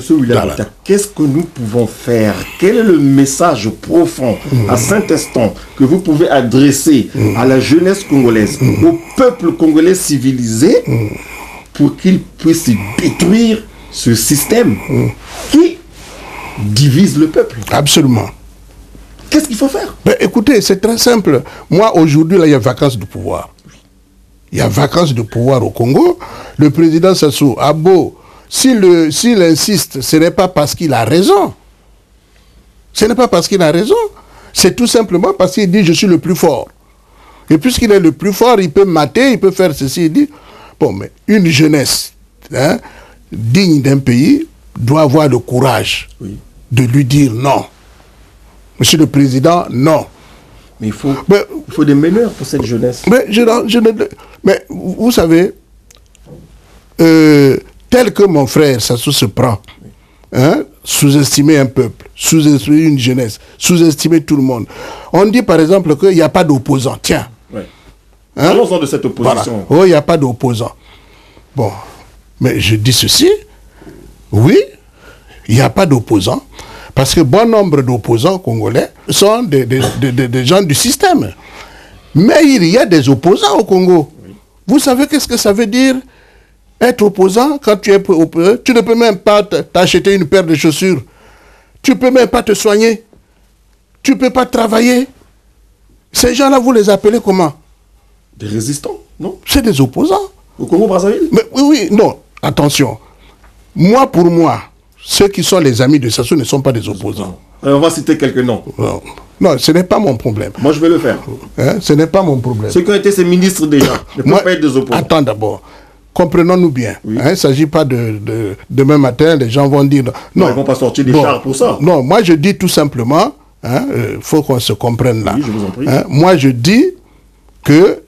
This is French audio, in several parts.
Monsieur William, qu'est-ce que nous pouvons faire? Quel est le message profond à Saint-Instant que vous pouvez adresser à la jeunesse congolaise, au peuple congolais civilisé, pour qu'il puisse détruire ce système qui divise le peuple? Absolument. Qu'est-ce qu'il faut faire? Ben, écoutez, c'est très simple. Moi, aujourd'hui, là, il y a vacances de pouvoir. Il y a vacances de pouvoir au Congo. Le président Sassou a beau, s'il insiste, ce n'est pas parce qu'il a raison. Ce n'est pas parce qu'il a raison. C'est tout simplement parce qu'il dit « je suis le plus fort ». Et puisqu'il est le plus fort, il peut mater, il peut faire ceci. Il dit, bon, mais une jeunesse digne d'un pays doit avoir le courage de lui dire non. Monsieur le Président, non. Mais il faut des meneurs pour cette jeunesse. Mais vous savez, tel que mon frère Sassou se prend, sous-estimer un peuple, sous-estimer une jeunesse, sous-estimer tout le monde. On dit par exemple qu'il n'y a pas d'opposant. Tiens. Parlons-en de cette opposition. Voilà. Oh, il n'y a pas d'opposant. Bon, mais je dis ceci. Oui, il n'y a pas d'opposant. Parce que bon nombre d'opposants congolais sont des gens du système. Mais il y a des opposants au Congo. Oui. Vous savez qu'est-ce que ça veut dire être opposant quand tu es opposant? Tu ne peux même pas t'acheter une paire de chaussures. Tu ne peux même pas te soigner. Tu ne peux pas travailler. Ces gens-là, vous les appelez comment? Des résistants, non? C'est des opposants. Au Congo-Brazzaville? Oui, non. Attention. Moi, pour moi, ceux qui sont les amis de Sassou ne sont pas des opposants. On va citer quelques noms. Non, ce n'est pas mon problème. Moi, je vais le faire. Ce n'est pas mon problème. Ceux qui ont été ces ministres déjà ne peuvent pas être des opposants. Attends d'abord. Comprenons-nous bien. Oui. Il ne s'agit pas de demain matin, les gens vont dire... Non, ils ne vont pas sortir des chars pour ça. Non, moi je dis tout simplement, faut qu'on se comprenne là. Oui, je vous en prie. Moi je dis que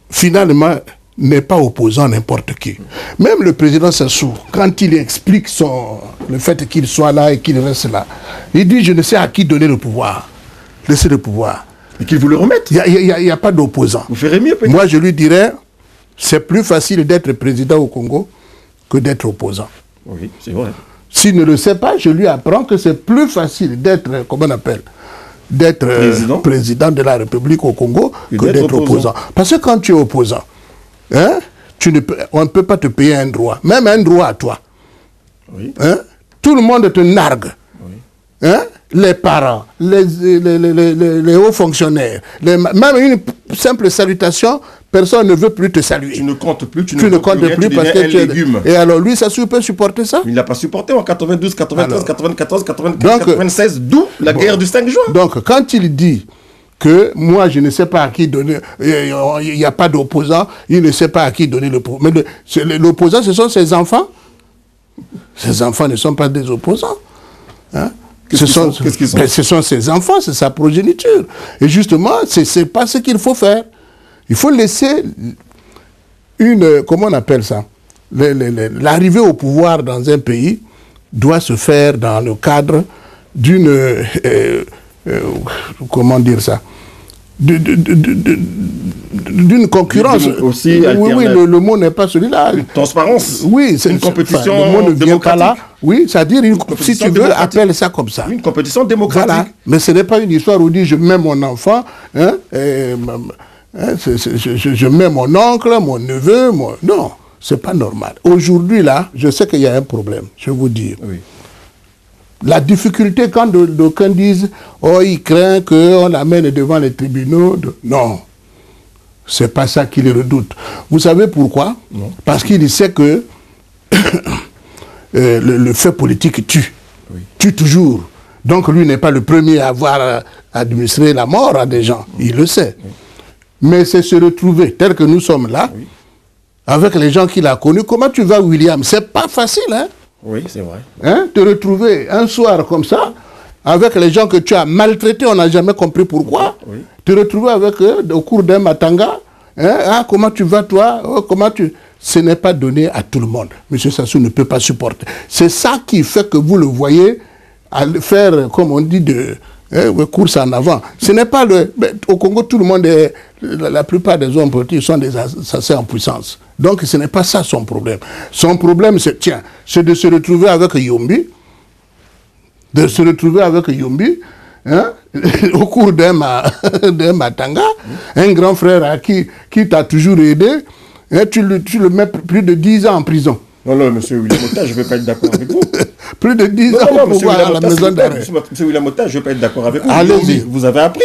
finalement, n'est pas opposant à n'importe qui. Même le président Sassou, quand il explique le fait qu'il soit là et qu'il reste là, il dit, je ne sais à qui donner le pouvoir. Laissez le pouvoir. Et qu'il vous le remette. Il n'y a pas d'opposant. Vous ferez mieux peut-être. Moi, je lui dirais, c'est plus facile d'être président au Congo que d'être opposant. Oui, c'est vrai. S'il ne le sait pas, je lui apprends que c'est plus facile d'être, comment on appelle, d'être président de la République au Congo que d'être opposant. Parce que quand tu es opposant, on ne peut pas te payer un droit, même un droit à toi. Oui. Tout le monde te nargue. Oui. Les parents, les hauts fonctionnaires, même une simple salutation, personne ne veut plus te saluer. Tu ne comptes plus, tu ne comptes plus parce que tu es légume. Et alors lui, ça peut supporter ça? Il n'a pas supporté en 92, 93, 94, 95, 96, d'où la guerre du 5 juin. Donc quand il dit que moi, je ne sais pas à qui donner, il n'y a pas d'opposant, il ne sait pas à qui donner le pouvoir. Mais l'opposant, ce sont ses enfants. Ses enfants ne sont pas des opposants. Ce sont ses enfants, c'est sa progéniture. Et justement, ce n'est pas ce qu'il faut faire. Il faut laisser comment on appelle ça? L'arrivée au pouvoir dans un pays doit se faire dans le cadre d'une... comment dire ça, d'une concurrence. Aussi oui, le mot n'est pas celui-là. Une transparence. Oui, c'est une compétition le mot ne vient pas là. Oui, c'est-à-dire, si tu veux, appelle ça comme ça. Une compétition démocratique. Voilà. Mais ce n'est pas une histoire où on dit je mets mon enfant, je mets mon oncle, mon neveu, non, c'est pas normal. Aujourd'hui, là, je sais qu'il y a un problème, je vais vous dire. Oui. La difficulté quand d'aucuns disent « Oh, il craint qu'on l'amène devant les tribunaux. » Non, c'est pas ça qu'il redoute. Vous savez pourquoi? Non. Parce qu'il sait que le fait politique tue. Oui. Tue toujours. Donc lui n'est pas le premier à avoir administré la mort à des gens. Il le sait. Oui. Mais c'est se retrouver, tel que nous sommes là, oui, avec les gens qu'il a connus. Comment tu vas, William? C'est pas facile, hein? Oui, c'est vrai. Te retrouver un soir comme ça, avec les gens que tu as maltraités, on n'a jamais compris pourquoi. Oui. Te retrouver avec eux au cours d'un matanga. Comment tu vas, toi? Ce n'est pas donné à tout le monde. M. Sassou ne peut pas supporter. C'est ça qui fait que vous le voyez faire, comme on dit, course en avant. Ce n'est pas au Congo, tout le monde est... La plupart des hommes politiques sont des assassins en puissance. Donc ce n'est pas ça son problème. Son problème, c'est de se retrouver avec Yombi, hein, au cours d'un matanga, un grand frère à qui t'a toujours aidé, hein, tu le mets plus de 10 ans en prison. Non, monsieur William Ota, je ne vais pas être d'accord avec vous. Plus de 10 ans pour voir à la maison d'arrêt. Monsieur William Ota, je ne vais pas être d'accord avec vous. Allez-y. Vous avez appris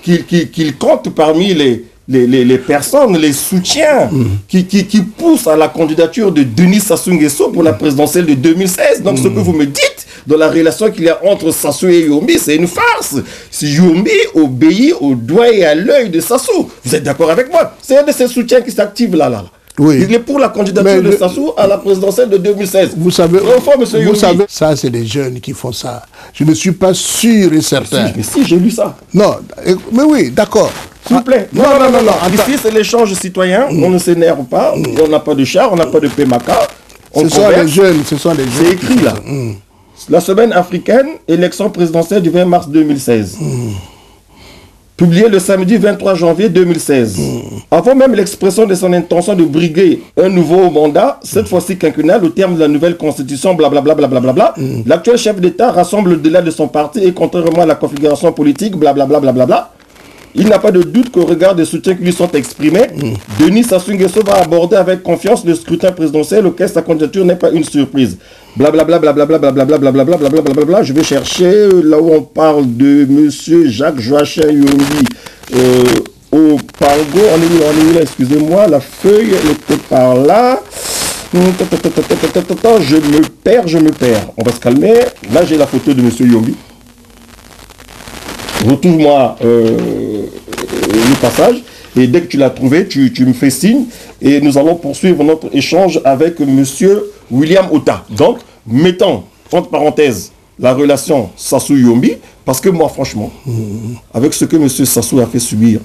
qu'il compte parmi les personnes, les soutiens qui poussent à la candidature de Denis Sassou Nguesso pour la présidentielle de 2016. Donc ce que vous me dites dans la relation qu'il y a entre Sassou et Yombi, c'est une farce. Si Yombi obéit au doigt et à l'œil de Sassou, vous êtes d'accord avec moi? C'est un de ces soutiens qui s'active là. Oui. Il est pour la candidature de Sassou à la présidentielle de 2016. Vous savez, ça c'est les jeunes qui font ça. Je ne suis pas sûr et certain. Mais si, j'ai lu ça. Non, mais oui, d'accord. S'il vous plaît. Non. Ici, c'est l'échange citoyen. On ne s'énerve pas. On n'a pas de char, on n'a pas de pémaca. Ce sont les jeunes. C'est écrit là. La semaine africaine, élection présidentielle du 20 mars 2016. Publié le samedi 23 janvier 2016. Avant même l'expression de son intention de briguer un nouveau mandat, cette fois-ci quinquennal, au terme de la nouvelle constitution, blablabla, l'actuel chef d'État rassemble au-delà de son parti et contrairement à la configuration politique, blablabla, il n'a pas de doute qu'au regard des soutiens qui lui sont exprimés, Denis Sassou Nguesso va aborder avec confiance le scrutin présidentiel auquel sa candidature n'est pas une surprise. Blablabla, je vais chercher là où on parle de monsieur Jacques Joachim Yombi au Pango. On est là, excusez-moi, la feuille elle était par là. Je me perds. On va se calmer. Là, j'ai la photo de monsieur Yombi. Retrouve-moi le passage et dès que tu l'as trouvé, tu me fais signe et nous allons poursuivre notre échange avec monsieur William Ota. Donc, mettons entre parenthèses la relation Sassou-Yombi parce que moi, franchement, avec ce que monsieur Sassou a fait subir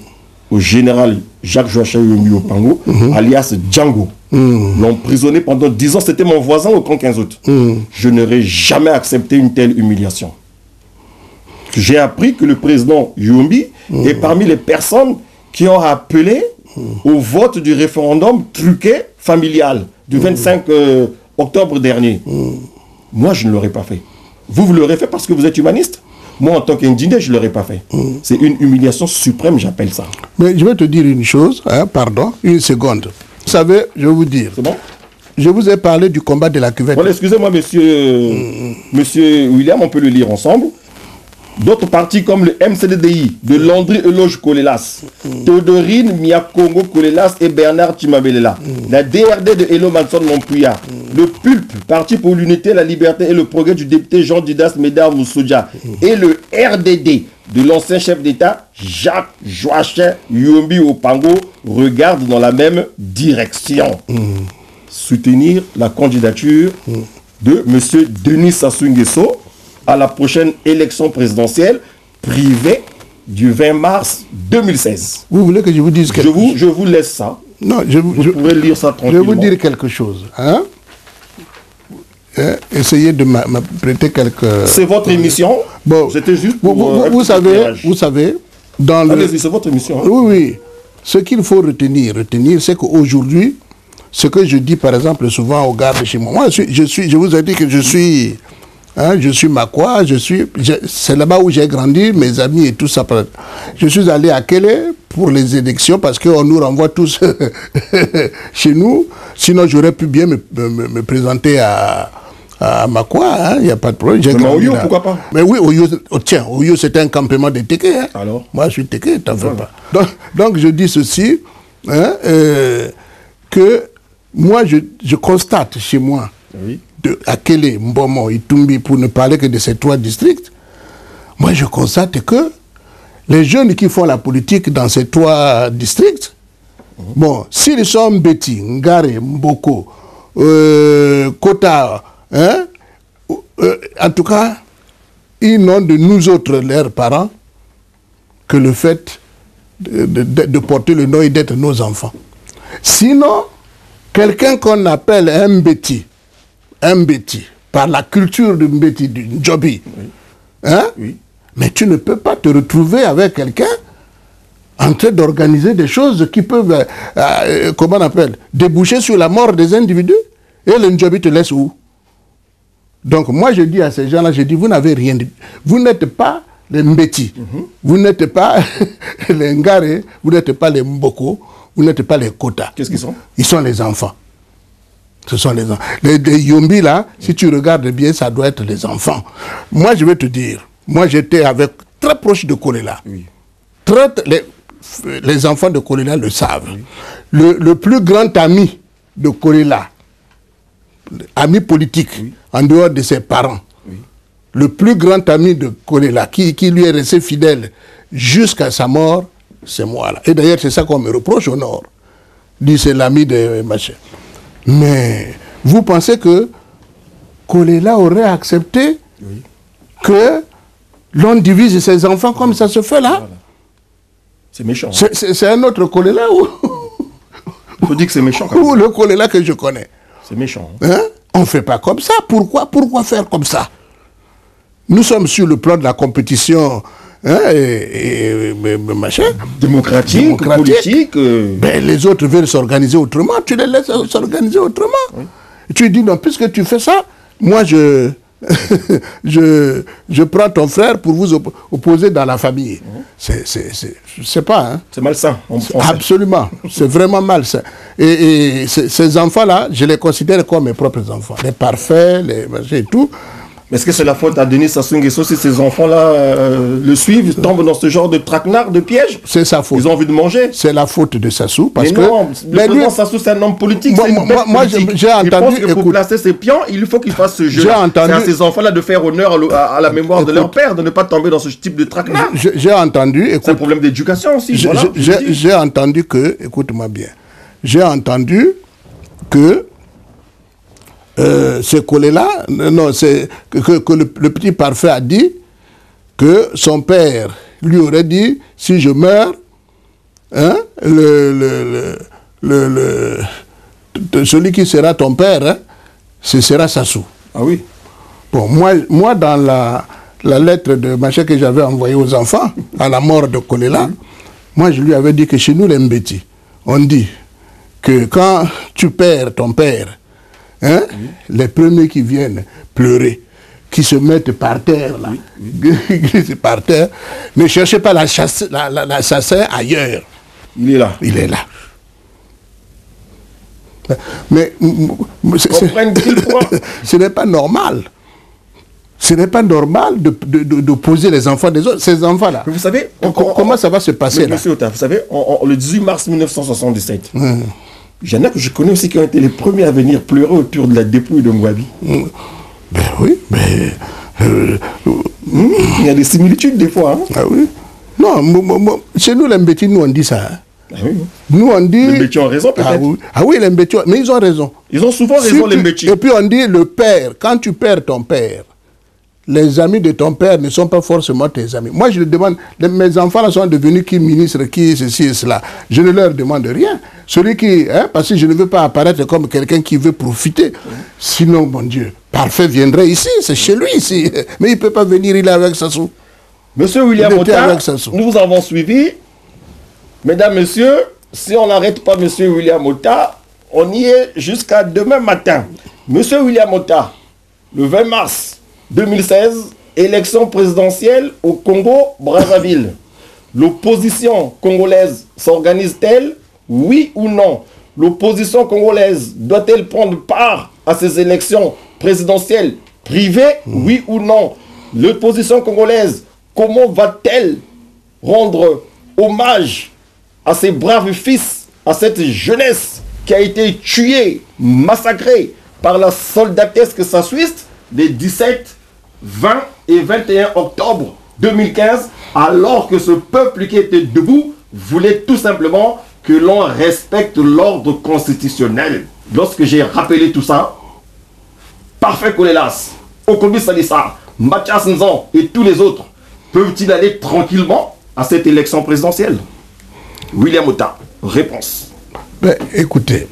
au général Jacques Joachim Yombi au Pango, alias Django, l'emprisonné pendant 10 ans, c'était mon voisin au camp 15 août. Je n'aurais jamais accepté une telle humiliation. J'ai appris que le président Yombi est parmi les personnes qui ont appelé au vote du référendum truqué familial du 25 octobre dernier. Moi, je ne l'aurais pas fait. Vous l'aurez fait parce que vous êtes humaniste. Moi, en tant qu'indigné, je ne l'aurais pas fait. C'est une humiliation suprême, j'appelle ça. Mais je vais te dire une chose, hein, pardon, une seconde. Vous savez, je vais vous dire. C'est bon? Je vous ai parlé du combat de la cuvette. Voilà, excusez-moi, monsieur William, on peut le lire ensemble. D'autres partis comme le MCDDI de Landry Eloge Kolelas, Théodorine Miakongo Kolelas et Bernard Timabelela, la DRD de Elo Manson Mompuya, le PULP, Parti pour l'unité, la liberté et le progrès du député Jean Didas Médard Moussoudja, et le RDD de l'ancien chef d'État Jacques Joachim Yombi Opango regardent dans la même direction. Soutenir la candidature de M. Denis Sassou Nguesso à la prochaine élection présidentielle privée du 20 mars 2016. Vous voulez que je vous dise quelque chose? Je vous laisse ça. Non, vous pourrez lire ça tranquillement. Je vais vous dire quelque chose. Hein? Essayez de me prêter quelques... C'est votre émission. Bon, c'était juste pour... vous savez, dans allez-y, c'est votre émission. Hein? Oui. Ce qu'il faut retenir, c'est qu'aujourd'hui, ce que je dis par exemple souvent aux gars de chez moi, je vous ai dit que je suis Makwa, c'est là-bas où j'ai grandi, mes amis et tout ça. Je suis allé à Kélé pour les élections parce qu'on nous renvoie tous chez nous. Sinon, j'aurais pu bien me présenter à Makwa, il n'y a pas de problème. Mais Oyo, pourquoi pas? Mais oui, Oyo, c'était un campement de Téké. Hein. Alors? Moi, je suis Téké, t'en fais pas. Donc, je dis ceci, que moi, je constate chez moi, oui. De Akele, Mbomo, Itumbi, pour ne parler que de ces 3 districts, moi je constate que les jeunes qui font la politique dans ces 3 districts, bon, s'ils sont Mbeti, Ngare, Mboko, Kota, hein, en tout cas, ils n'ont de nous autres, leurs parents, que le fait de porter le nom et d'être nos enfants. Sinon, quelqu'un qu'on appelle un Mbeti, par la culture de Mbeti, du Njobi, hein? Oui. Mais tu ne peux pas te retrouver avec quelqu'un en train d'organiser des choses qui peuvent, comment on appelle, déboucher sur la mort des individus. Et le Ndjobi te laisse où? Donc moi je dis à ces gens-là, je dis, vous n'avez rien dit. Vous n'êtes pas les Mbeti, vous n'êtes pas les Ngare, vous n'êtes pas les Mboko, vous n'êtes pas les Kota. Qu'est-ce qu'ils sont? Ils sont les enfants. Ce sont les enfants. Les Yombi là, si tu regardes bien, ça doit être les enfants. Moi je vais te dire, moi j'étais très proche de Kolela. Oui. Les enfants de Kolela le savent. Oui. Le plus grand ami de Kolela, ami politique, oui, en dehors de ses parents, oui, le plus grand ami de Kolela, qui lui est resté fidèle jusqu'à sa mort, c'est moi là. Et d'ailleurs, c'est ça qu'on me reproche au Nord. Dit c'est l'ami de machin. Mais vous pensez que Kolela aurait accepté, oui, que l'on divise ses enfants comme ça se fait là? Voilà. C'est méchant. C'est un autre Kolela ou... Il faut dire que c'est méchant. Ou le Kolela que je connais. C'est méchant. Hein? On ne fait pas comme ça. Pourquoi faire comme ça? Nous sommes sur le plan de la compétition, hein, et machin. Démocratique. Politique. Ben, les autres veulent s'organiser autrement. Tu les laisses s'organiser autrement. Oui. Tu dis non, puisque tu fais ça, moi je prends ton frère pour vous opposer dans la famille. C'est pas. Hein? C'est malsain. Absolument. C'est vraiment malsain. Et ces enfants-là, je les considère comme mes propres enfants. Les parfaits, les machins et tout. Mais est-ce que c'est la faute à Denis Sassou Nguesso si ces enfants-là le suivent, tombent dans ce genre de traquenard, de piège? C'est sa faute. Ils ont envie de manger. C'est la faute de Sassou. Parce mais que non, le président Sassou, c'est un homme politique. Moi j'ai entendu... Il pense que pour placer ses pions, il faut qu'il fasse ce jeu. C'est à ces enfants-là de faire honneur à la mémoire de leur père, de ne pas tomber dans ce type de traquenard. J'ai entendu... C'est un problème d'éducation aussi. J'ai entendu que... Écoute-moi bien. J'ai entendu que... ce Kolela, non, c'est que le petit parfait a dit que son père lui aurait dit, si je meurs, hein, celui qui sera ton père, hein, ce sera Sassou. Ah oui. Bon, moi dans la lettre de machin que j'avais envoyée aux enfants, à la mort de Kolela, moi je lui avais dit que chez nous les Mbeti, on dit que quand tu perds ton père, hein? Oui. Les premiers qui viennent pleurer, qui se mettent par terre, là, oui. Par terre, ne cherchez pas l'assassin ailleurs. Il est là. Il est là. Mais ce n'est pas normal. Ce n'est pas normal de poser les enfants des autres. Ces enfants-là. Vous savez, comment ça va se passer là? Monsieur Ota, vous savez, le 18 mars 1977. Il y en a que je connais aussi qui ont été les premiers à venir pleurer autour de la dépouille de Mwabi. Ben oui, mais... il y a des similitudes des fois. Hein? Ah oui. Non, chez nous, les Mbeti, nous on dit ça. Hein? Ah oui. Nous on dit... Les Mbeti ont raison peut-être. Ah oui, les Mbeti, mais ils ont raison. Ils ont souvent raison, les Mbeti. Et puis on dit le père, quand tu perds ton père, les amis de ton père ne sont pas forcément tes amis. Moi, je le demande, mes enfants là sont devenus qui ministres, qui ceci et cela. Je ne leur demande rien. Celui qui, hein, parce que je ne veux pas apparaître comme quelqu'un qui veut profiter. Sinon, mon Dieu, parfait viendrait ici, c'est chez lui ici. Mais il ne peut pas venir, il est avec Sassou. Monsieur William Ota, nous vous avons suivi. Mesdames, messieurs, si on n'arrête pas Monsieur William Ota, on y est jusqu'à demain matin. Monsieur William Ota, le 20 mars 2016, élection présidentielle au Congo-Brazzaville. L'opposition congolaise s'organise-t-elle? Oui ou non? L'opposition congolaise doit-elle prendre part à ces élections présidentielles privées? Oui ou non? L'opposition congolaise, comment va-t-elle rendre hommage à ces braves fils, à cette jeunesse qui a été tuée, massacrée par la soldatesque sassuiste des 17, 20 et 21 octobre 2015, alors que ce peuple qui était debout voulait tout simplement que l'on respecte l'ordre constitutionnel. Lorsque j'ai rappelé tout ça, Parfait Kolelas, Okobi Salissa, Mathias Nzan et tous les autres peuvent-ils aller tranquillement à cette élection présidentielle? William Ota, réponse. Ben, écoutez,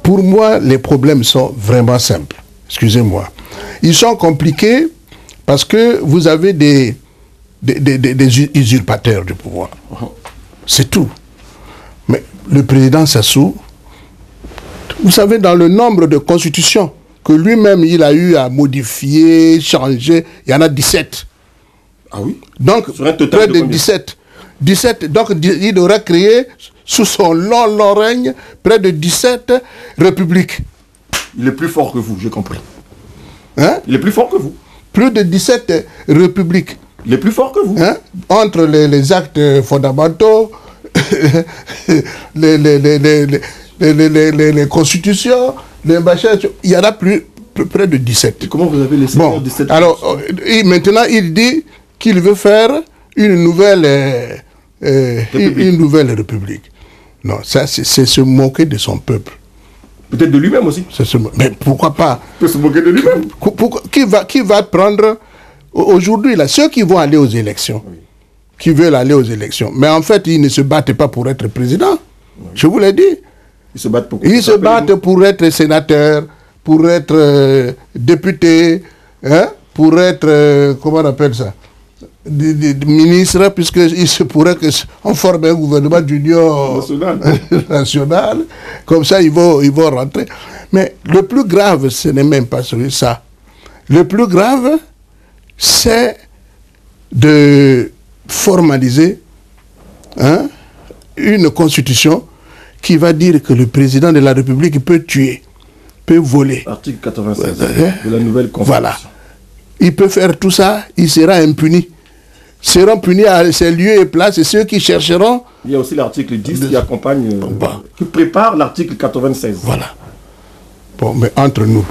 pour moi, les problèmes sont vraiment simples. Excusez-moi. Ils sont compliqués parce que vous avez des usurpateurs du pouvoir. C'est tout. Mais le président Sassou, vous savez, dans le nombre de constitutions que lui-même il a eu à modifier, changer, il y en a 17. Ah oui? Donc, sur un total près de de combien? 17. Donc, il aurait créé, sous son long règne, près de 17 républiques. Il est plus fort que vous, j'ai compris. Hein? Il est plus fort que vous. Plus de 17 républiques. Il est plus fort que vous. Hein? Entre les actes fondamentaux, les constitutions, les machins, il y en a près de 17. Et comment vous avez laissé Bon, 17? alors, maintenant, il dit qu'il veut faire une nouvelle république. Non, ça, c'est se moquer de son peuple. Peut-être de lui-même aussi. Mais pourquoi pas? Il peut se moquer de lui-même. Qui va prendre... Aujourd'hui, là, ceux qui vont aller aux élections, oui, qui veulent aller aux élections, mais en fait, ils ne se battent pas pour être président. Oui. Je vous l'ai dit. Ils se battent pour... Ils se battent pour être sénateur, pour être député, hein, pour être... comment on appelle ça? Ministre, puisqu'il se pourrait qu'on forme un gouvernement d'union nationale. Comme ça, ils vont rentrer. Mais le plus grave, ce n'est même pas ça. Le plus grave, c'est de formaliser, hein, une constitution qui va dire que le président de la République peut tuer, peut voler. Article 96 de la nouvelle constitution. Voilà. Il peut faire tout ça, il sera impuni. Seront punis à ces lieux et places, et ceux qui chercheront... Il y a aussi l'article 10 qui accompagne, qui prépare l'article 96. Voilà. Bon, mais entre nous,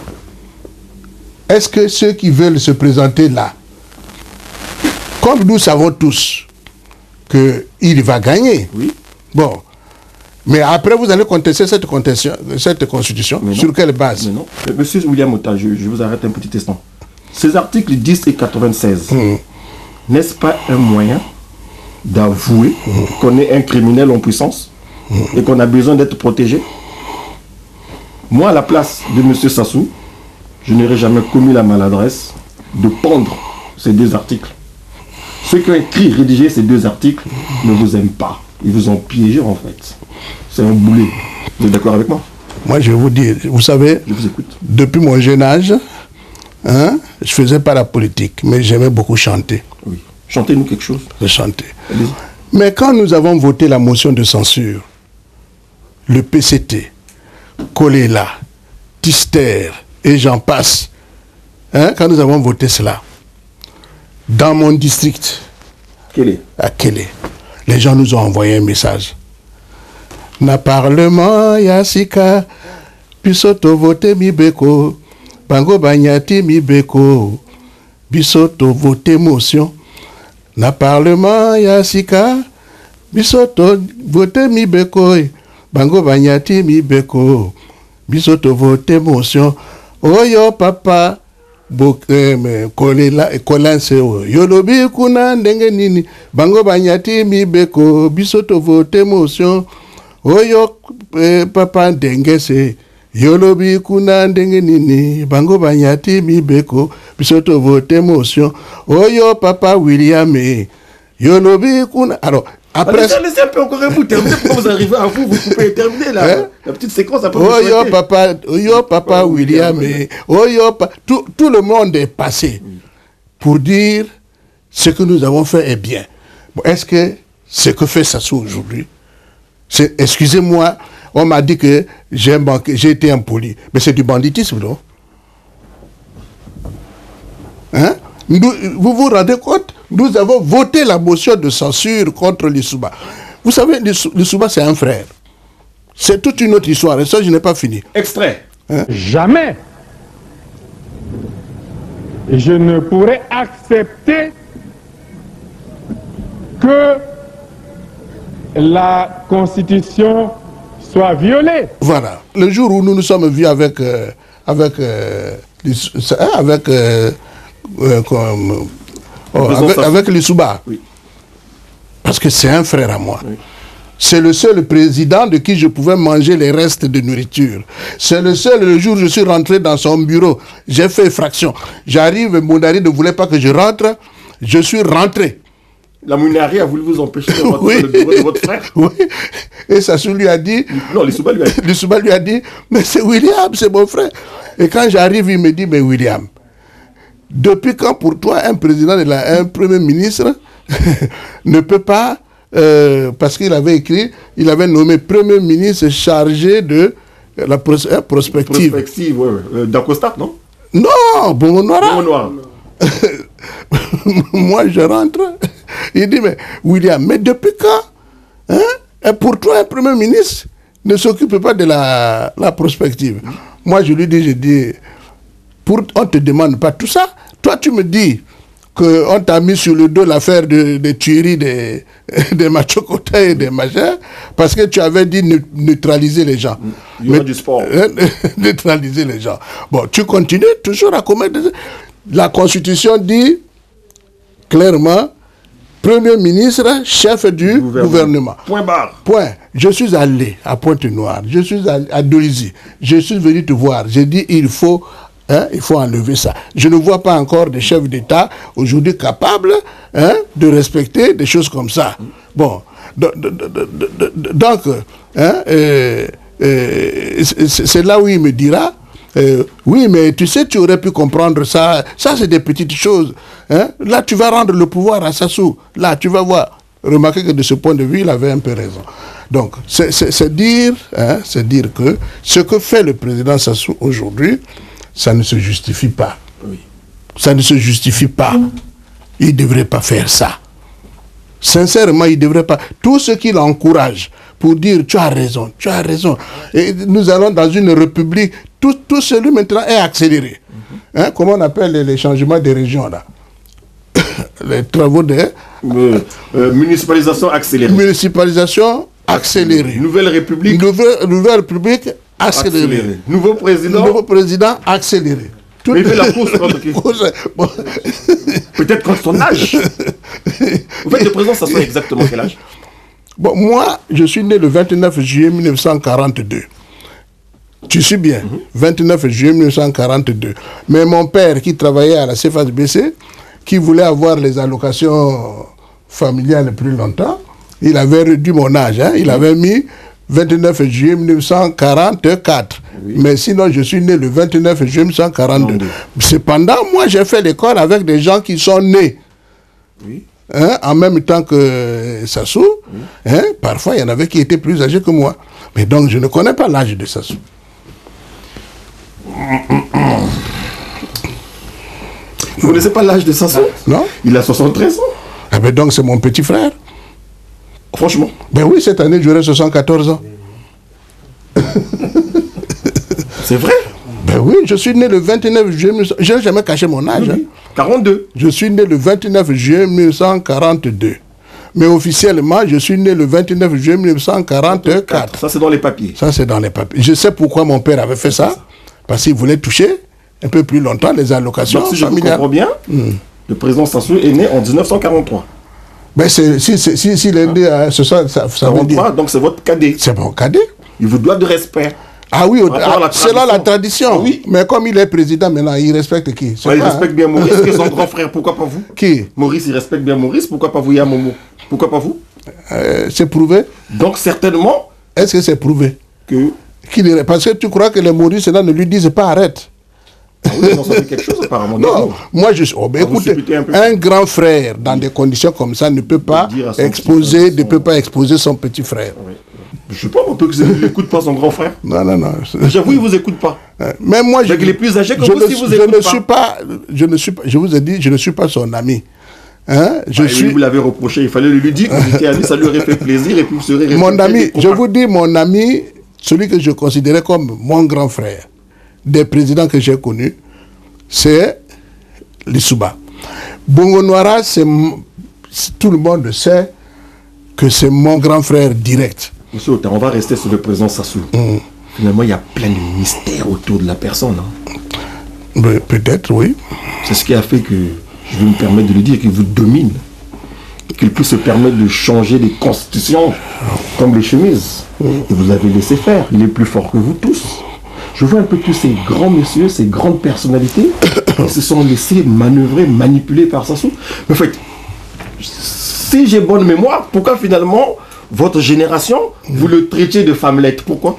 est-ce que ceux qui veulent se présenter là, comme nous savons tous qu'il va gagner, oui, bon, mais après vous allez contester cette constitution, sur quelle base? Mais non. Monsieur William Ota, je vous arrête un petit instant. Ces articles 10 et 96, n'est-ce pas un moyen d'avouer qu'on est un criminel en puissance et qu'on a besoin d'être protégé? Moi, à la place de M. Sassou, je n'aurais jamais commis la maladresse de pendre ces deux articles. Ceux qui ont écrit, rédigé ces deux articles ne vous aiment pas. Ils vous ont piégé, en fait. C'est un boulet. Vous êtes d'accord avec moi? Moi, je vais vous dire, vous savez, je vous écoute. Depuis mon jeune âge, hein, je faisais pas la politique, mais j'aimais beaucoup chanter. Oui. Chantez-nous quelque chose. Je chantais. Mais quand nous avons voté la motion de censure, le PCT, Kolela, Tister, et j'en passe, hein, quand nous avons voté cela, dans mon district, à Kélé, les gens nous ont envoyé un message. Na parlement yasika, bisoto vote mi beko, bango banyati mi beko, bisoto vote motion. Na parlement yasika, bisoto vote mi beko, bango banyati mi beko, bisoto vote motion. Oyo papa, kolense yolobi kuna ndenge nini, bango banyati mi beko, bisoto vote motion. Oyo papa ndenge se, yolobi kuna ndenge nini, bango banyati mi beko, bisoto vote motion. Oyo papa William, yolobi kuna... Alors, après... Laissez un peu encore un bout, terminer, pourquoi vous arrivez à vous coupez, terminez là, hein? La petite séquence après. Oyo papa William, tout le monde est passé pour dire ce que nous avons fait est bien. Bon, est-ce que ce que fait Sassou aujourd'hui, excusez-moi, on m'a dit que j'ai été impoli, mais c'est du banditisme, non? Hein? Vous vous rendez compte? Nous avons voté la motion de censure contre Lissouba. Vous savez, Lissouba, c'est un frère. C'est toute une autre histoire, et ça, je n'ai pas fini. Extrait. Hein? Jamais je ne pourrais accepter que la Constitution soit violée. Voilà. Le jour où nous nous sommes vus avec Lissouba, oui, parce que c'est un frère à moi. Oui. C'est le seul président de qui je pouvais manger les restes de nourriture. C'est le seul, le jour où je suis rentré dans son bureau, j'ai fait fraction. J'arrive, Moudari ne voulait pas que je rentre, je suis rentré. La Mounari a voulu vous empêcher de rentrer Oui. dans le bureau de votre frère. Oui. Et Sassou lui a dit, Non, Lissouba lui a dit. Lissouba lui a dit, mais c'est William, c'est mon frère. Et quand j'arrive, il me dit, mais William, depuis quand pour toi un président, un premier ministre ne peut pas, parce qu'il avait écrit, il avait nommé premier ministre chargé de la prospective. Prospective, ouais. D'Acosta, non? Non, Bongo Noira. Bongo Noir. Moi, je rentre. Il dit, mais William, mais depuis quand et pour toi, un premier ministre ne s'occupe pas de la prospective? Moi, je lui dis, on ne te demande pas tout ça. Toi, tu me dis qu'on t'a mis sur le dos l'affaire de tuerie des Machokota et des machins, parce que tu avais dit neutraliser les gens. Il y aura du sport. Neutraliser les gens. Bon, tu continues toujours à commettre. La Constitution dit clairement, Premier ministre, chef du gouvernement. Point barre. Point. Je suis allé à Pointe-Noire, je suis à Dolisie, je suis venu te voir. J'ai dit, il faut enlever ça. Je ne vois pas encore de chef d'État aujourd'hui capable de respecter des choses comme ça. Bon, donc, c'est là où il me dira, oui, mais tu sais, tu aurais pu comprendre ça. Ça, c'est des petites choses. Là, tu vas rendre le pouvoir à Sassou. Là, tu vas voir. Remarquez que de ce point de vue, il avait un peu raison. Donc, c'est dire que ce que fait le président Sassou aujourd'hui, ça ne se justifie pas. Oui. Ça ne se justifie pas. Il ne devrait pas faire ça. Sincèrement, il ne devrait pas. Tout ce qu'il encourage pour dire tu as raison, tu as raison. Et nous allons dans une république, tout celui maintenant est accéléré. Comment on appelle les changements des régions là? Les travaux de... municipalisation accélérée. Municipalisation accélérée. Nouvelle République. Nouvelle République accélérée. Nouveau président. Nouveau président accéléré. Mais il fait la course contre qui? Bon. Peut-être contre son âge. En fait, le président, ça soit exactement quel âge? Bon, moi, je suis né le 29 juillet 1942. Tu suis bien, 29 juillet 1942. Mais mon père, qui travaillait à la CFASBC, qui voulait avoir les allocations familiales plus longtemps, il avait réduit mon âge. Il avait mis 29 juillet 1944. Oui. Mais sinon, je suis né le 29 juillet 1942. Cependant, moi, j'ai fait l'école avec des gens qui sont nés. Oui. En même temps que Sassou. Oui. Parfois, il y en avait qui étaient plus âgés que moi. Mais donc, je ne connais pas l'âge de Sassou. Vous ne connaissez pas l'âge de Sassou? Non. Il a 73 ans. Ah ben donc, c'est mon petit frère. Franchement. Ben oui, cette année, j'aurai 74 ans. C'est vrai? Ben oui, je suis né le 29 juillet... Je n'ai jamais caché mon âge. Oui. 42. Je suis né le 29 juillet 1942. Mais officiellement, je suis né le 29 juillet 1944. Ça, c'est dans les papiers. Ça, c'est dans les papiers. Je sais pourquoi mon père avait fait ça. Parce qu'il voulait toucher un peu plus longtemps les allocations donc, si familiales. Je comprends bien, le président Sassou est né en 1943. Ben s'il est né à ce ça veut dire... donc c'est votre cadet. C'est mon cadet. Il vous doit de respect. Ah oui, selon la tradition. Ah, oui. Mais comme il est président maintenant, il respecte qui? Il respecte bien Maurice, qui est son grand frère. Pourquoi pas vous? Qui? Maurice, il respecte bien Maurice. Pourquoi pas vous, Yamomo? Pourquoi pas vous? C'est prouvé. Donc certainement... Est-ce que c'est prouvé? Parce que tu crois que les Maurice là ne lui disent pas arrête. Ah oui, ça fait quelque chose apparemment. Non, moi je suis... écoutez, un grand frère dans des conditions comme ça ne peut pas exposer son petit frère. Oui. Je ne sais pas, on peut qu'il n'écoute pas son grand frère. Non. J'avoue, il ne vous écoute pas. Mais moi, il est plus âgé que vous si vous écoutez pas. Je vous ai dit, je ne suis pas son ami. Vous l'avez reproché, il fallait lui dire que vous étiez ami, ça lui aurait fait plaisir et puis vous serez... Mon ami, je vous dis, mon ami, celui que je considérais comme mon grand frère, des présidents que j'ai connus, c'est Lissouba. Bongo Noira, tout le monde sait que c'est mon grand frère direct. Monsieur Ota, on va rester sur le président Sassou. Finalement, il y a plein de mystères autour de la personne. Peut-être, oui. C'est ce qui a fait que, je vais me permettre de le dire, qu'il vous domine. Qu'il puisse se permettre de changer les constitutions comme les chemises. Et vous avez laissé faire. Il est plus fort que vous tous. Je vois un peu tous ces grands messieurs, ces grandes personnalités qui se sont laissés manœuvrer, manipuler par Sassou. Mais en fait, si j'ai bonne mémoire, pourquoi finalement votre génération, vous le traitiez de femmelette? Pourquoi?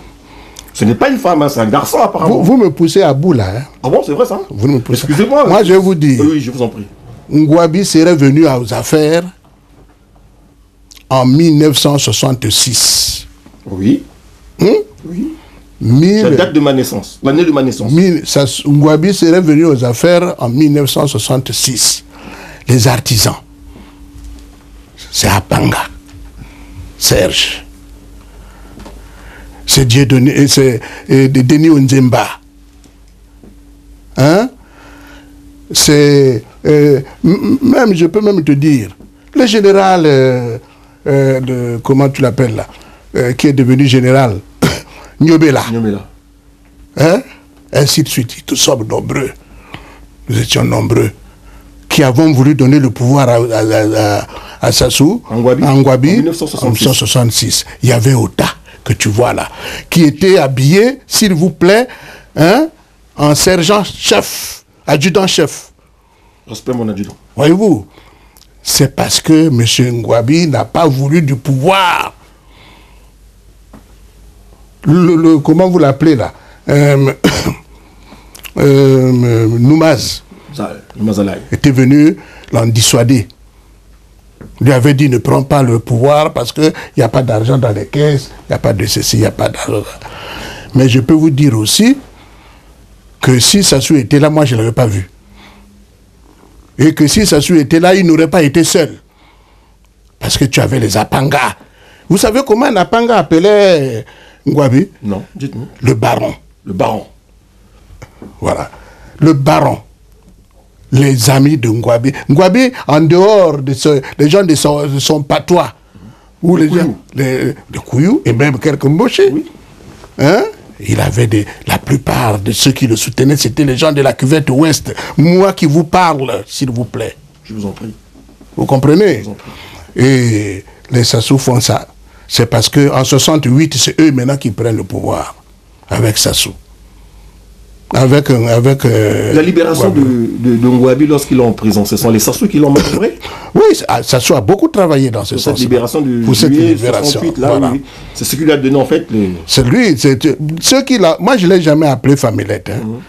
Ce n'est pas une femme, hein, c'est un garçon apparemment. Vous me poussez à bout là. Hein. Ah bon, c'est vrai ça? Vous me poussez. Excusez-moi. Moi, je vais vous dire. Oui, je vous en prie. Ngouabi serait venu aux affaires en 1966. Oui. Oui. La date de ma naissance, l'année de ma naissance. Ngouabi serait venu aux affaires en 1966. Les artisans. C'est Apanga. Serge. C'est Dieudonné, c'est Denis Onzemba. Hein? C'est même, je peux même te dire, le général comment tu l'appelles là, qui est devenu général, Nyobela. Hein? Ainsi de suite, nous sommes nombreux. Nous étions nombreux qui avons voulu donner le pouvoir à Sassou, à Ngouabi, en 1966. Il y avait Ota, que tu vois là, qui était habillé, s'il vous plaît, hein, en sergent-chef, adjudant-chef. Respect mon adjudant. Voyez-vous, c'est parce que M. Ngouabi n'a pas voulu du pouvoir. Comment vous l'appelez là, Noumaz était venu l'en dissuader. Il lui avait dit ne prends pas le pouvoir parce qu'il n'y a pas d'argent dans les caisses, il n'y a pas de ceci, il n'y a pas d'argent. Mais je peux vous dire aussi que si Sassou était là, moi je ne l'avais pas vu. Et que si Sassou était là, il n'aurait pas été seul. Parce que tu avais les Apanga. Vous savez comment un Apanga appelait Ngouabi? Non, dites-moi. Le baron. Le baron. Voilà. Le baron. Les amis de Ngouabi. Ngouabi, en dehors de les gens de son patois, ou les gens, les Kouyou, et même quelques Mboché, oui. Hein? Il avait la plupart de ceux qui le soutenaient, c'était les gens de la cuvette ouest. Moi qui vous parle, s'il vous plaît. Je vous en prie. Vous comprenez? Je vous en prie. Et les Sassou font ça. C'est parce qu'en 68, c'est eux maintenant qui prennent le pouvoir, avec Sassou. Avec la libération de Ngouabi lorsqu'ils l'ont en prison, ce sont les Sassou qui l'ont manœuvré? Oui, Sassou a beaucoup travaillé dans ce sens. Cette libération de juillet 68, là, voilà. Oui. C'est ce qui lui a donné en fait le... C'est lui, ce qui l'a... Moi, je ne l'ai jamais appelé Familette. Hein.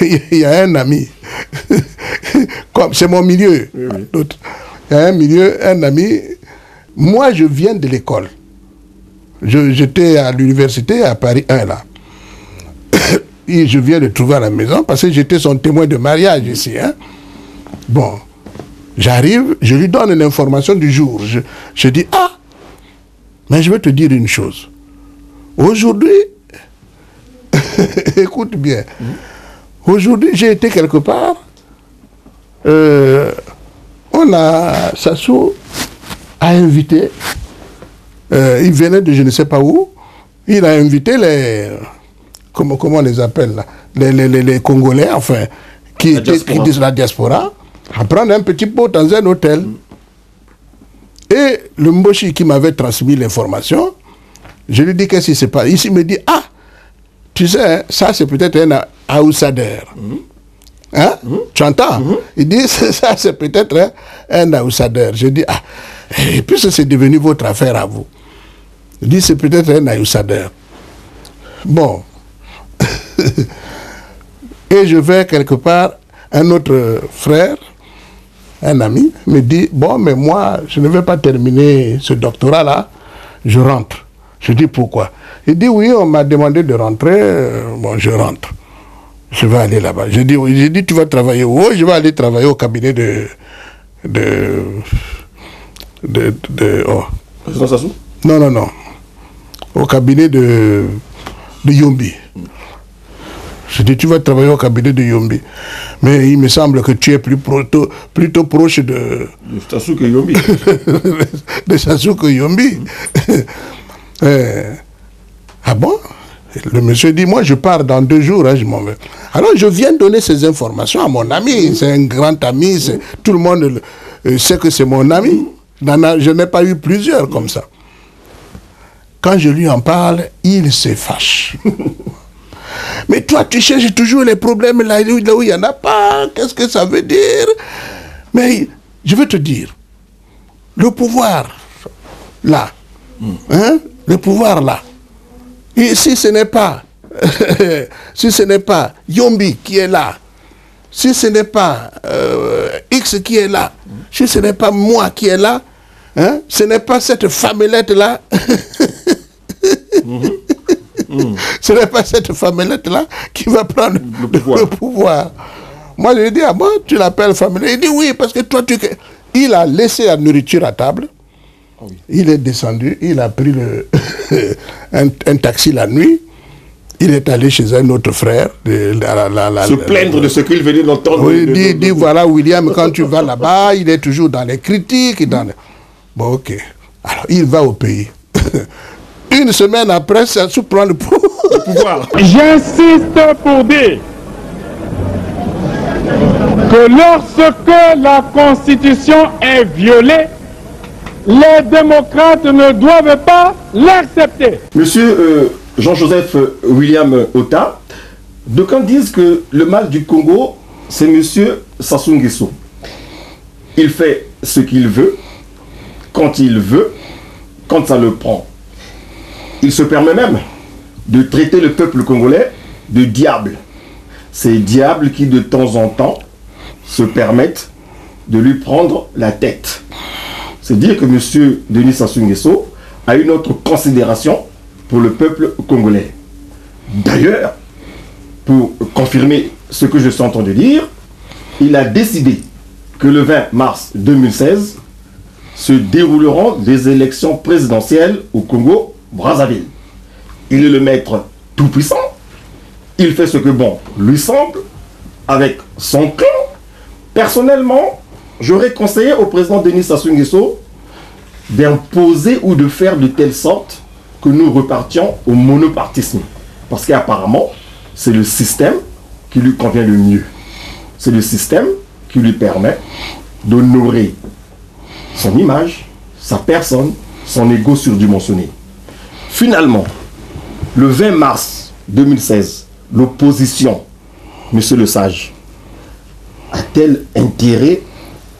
Il y a un ami, c'est mon milieu. Oui. Il y a un ami, moi je viens de l'école. J'étais à l'université à Paris 1 là. Et je viens de trouver à la maison parce que j'étais son témoin de mariage ici. Hein. Bon, j'arrive, je lui donne une information du jour. Je dis, ah, mais je vais te dire une chose. Aujourd'hui, écoute bien, aujourd'hui j'ai été quelque part, Sassou a invité, il venait de je ne sais pas où, il a invité les... Comment on les appelle là, les Congolais, enfin, qui disent la diaspora, à prendre un petit pot dans un hôtel. Et le Mboshi qui m'avait transmis l'information, je lui dis qu'est-ce qui se passe. Ici, il me dit, ah, tu sais, ça c'est peut-être un outsider. Hein? Tu entends? Il dit, ça c'est peut-être un outsider. Je dis, ah, et puis c'est devenu votre affaire à vous. Il dit, c'est peut-être un outsider. Bon. Et je vais quelque part, un autre frère, un ami, me dit, bon, mais moi, je ne vais pas terminer ce doctorat-là, je rentre. Je dis, pourquoi? Il dit, oui, on m'a demandé de rentrer, bon, je rentre. Je vais aller là-bas. Je dis, oui, j'ai dit, tu vas travailler où? Je vais aller travailler au cabinet Président Sassou? Non. Au cabinet de Yombi. Je dis, tu vas travailler au cabinet de Yombi. Mais il me semble que tu es plutôt proche de Sassou que Yombi. De Sassou que Yombi. Ah bon? Le monsieur dit, moi je pars dans 2 jours, hein, je m'en vais. Alors je viens donner ces informations à mon ami. C'est un grand ami. Tout le monde sait que c'est mon ami. Je n'ai pas eu plusieurs comme ça. Quand je lui en parle, il se fâche. Mais toi, tu cherches toujours les problèmes là où il n'y en a pas. Qu'est-ce que ça veut dire? Mais je veux te dire, le pouvoir là, hein, le pouvoir là. Et si ce n'est pas, si ce n'est pas Yombi qui est là, si ce n'est pas X qui est là, si ce n'est pas moi qui est là, hein, ce n'est pas cette femmelette là. Ce n'est pas cette femmelette là qui va prendre le pouvoir. Moi je lui dis, ah bon, tu l'appelles femmelette? Il dit oui, parce que toi tu... Il a laissé la nourriture à table. Oh oui. Il est descendu, il a pris un taxi la nuit. Il est allé chez un autre frère. Se plaindre de ce qu'il venait d'entendre. Oui, dit voilà, William, quand tu vas là-bas, il est toujours dans les critiques. Bon, ok. Alors, il va au pays. Une semaine après, ça se prend le pouvoir. J'insiste pour dire que lorsque la Constitution est violée, les démocrates ne doivent pas l'accepter. Monsieur Jean-Joseph William Ota, d'aucuns disent que le mal du Congo, c'est monsieur Sassou Nguesso. Il fait ce qu'il veut, quand ça le prend. Il se permet même de traiter le peuple congolais de diable. Ces diables qui, de temps en temps, se permettent de lui prendre la tête. C'est dire que M. Denis Sassou Nguesso a une autre considération pour le peuple congolais. D'ailleurs, pour confirmer ce que je suis en train de dire, il a décidé que le 20 mars 2016 se dérouleront des élections présidentielles au Congo-Brazzaville. Il est le maître tout-puissant. Il fait ce que bon lui semble avec son clan. Personnellement, j'aurais conseillé au président Denis Sassou Nguesso d'imposer ou de faire de telle sorte que nous repartions au monopartisme. Parce qu'apparemment, c'est le système qui lui convient le mieux. C'est le système qui lui permet d'honorer son image, sa personne, son ego surdimensionné. Finalement, le 20 mars 2016, l'opposition, Monsieur Le Sage, a-t-elle intérêt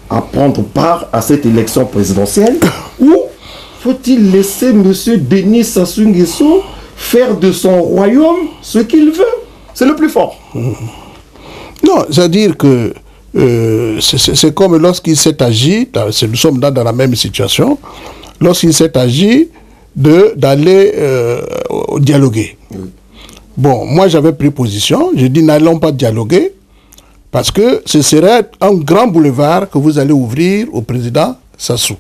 à prendre part à cette élection présidentielle ou faut-il laisser M. Denis Sassou Nguesso faire de son royaume ce qu'il veut? C'est le plus fort. Non, c'est-à-dire que c'est comme lorsqu'il s'est agi, nous sommes dans la même situation, lorsqu'il s'est agi d'aller dialoguer. Bon, moi j'avais pris position, j'ai dit n'allons pas dialoguer, parce que ce serait un grand boulevard que vous allez ouvrir au président Sassou.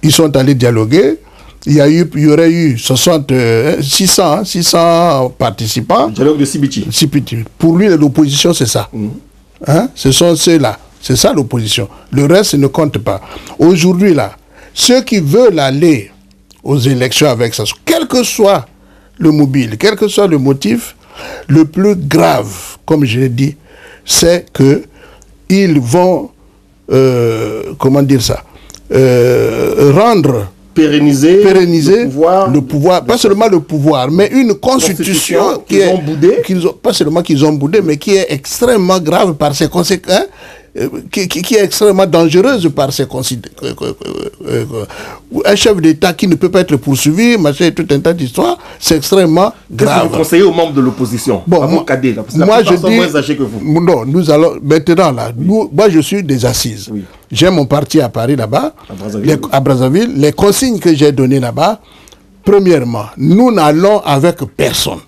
Ils sont allés dialoguer, il y aurait eu 600 participants. Le dialogue de Sibiti. Pour lui, l'opposition, c'est ça. Hein? Ce sont ceux-là. C'est ça l'opposition. Le reste ne compte pas. Aujourd'hui, là, ceux qui veulent aller aux élections avec Sassou, quel que soit le mobile, quel que soit le motif, le plus grave, comme je l'ai dit, c'est que ils vont, comment dire ça, rendre, pérenniser le pouvoir, pas seulement le pouvoir, mais une constitution qui est, pas seulement qu'ils ont boudé, mais qui est extrêmement grave par ses conséquences, qui est extrêmement dangereuse par ses conséquences. Un chef d'État qui ne peut pas être poursuivi, machin, tout un tas d'histoires, c'est extrêmement grave. Qu'est-ce que vous conseillez aux membres de l'opposition? Bon, moi je dis, moins âgés que vous. Non, nous allons, maintenant là, moi je suis des assises. Oui. J'ai mon parti à Paris là-bas, à Brazzaville. Les consignes que j'ai données là-bas, premièrement, nous n'allons avec personne.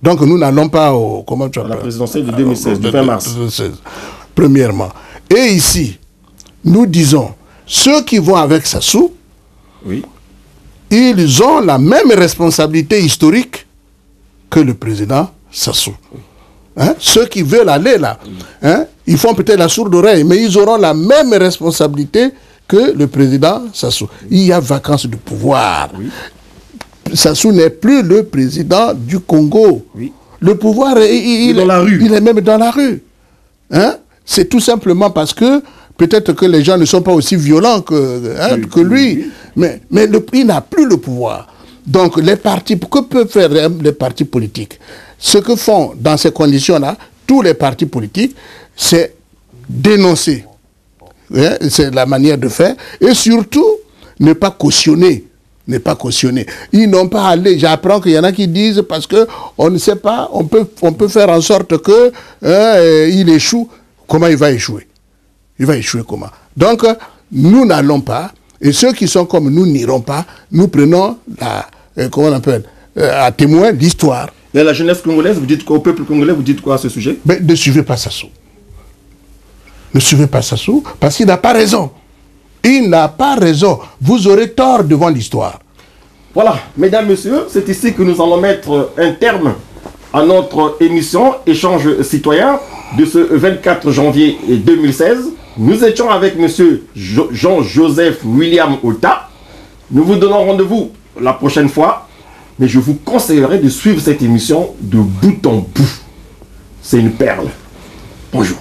Donc nous n'allons pas au, comment tu appelles, à la présidentielle de 2016, du 20 mars. 2016. Premièrement. Et ici, nous disons, ceux qui vont avec Sassou, oui, ils ont la même responsabilité historique que le président Sassou. Hein? Ceux qui veulent aller là, hein, ils font peut-être la sourde oreille, mais ils auront la même responsabilité que le président Sassou. Il y a vacance de pouvoir. Oui. Sassou n'est plus le président du Congo. Oui. Le pouvoir, il est dans la rue. Il est même dans la rue. Hein? C'est tout simplement parce que peut-être que les gens ne sont pas aussi violents que lui, mais il n'a plus le pouvoir. Donc les partis, que peuvent faire les partis politiques? Ce que font dans ces conditions-là tous les partis politiques, c'est dénoncer Hein, c'est la manière de faire. Et surtout, ne pas cautionner. Ne pas cautionner. Ils n'ont pas allé. J'apprends qu'il y en a qui disent parce que on ne sait pas, on peut faire en sorte que il échoue. Comment il va échouer? Il va échouer comment? Donc, nous n'allons pas, et ceux qui sont comme nous n'iront pas. Nous prenons comment on appelle, à témoin l'histoire. Et la jeunesse congolaise, vous dites quoi? Au peuple congolais, vous dites quoi à ce sujet? Mais ne suivez pas Sassou. Ne suivez pas Sassou, parce qu'il n'a pas raison. Il n'a pas raison. Vous aurez tort devant l'histoire. Voilà, mesdames, messieurs, c'est ici que nous allons mettre un terme à notre émission Échange citoyen de ce 24 janvier 2016. Nous étions avec monsieur Jean-Joseph William Ota. Nous vous donnons rendez-vous la prochaine fois, mais je vous conseillerais de suivre cette émission de bout en bout. C'est une perle. Bonjour.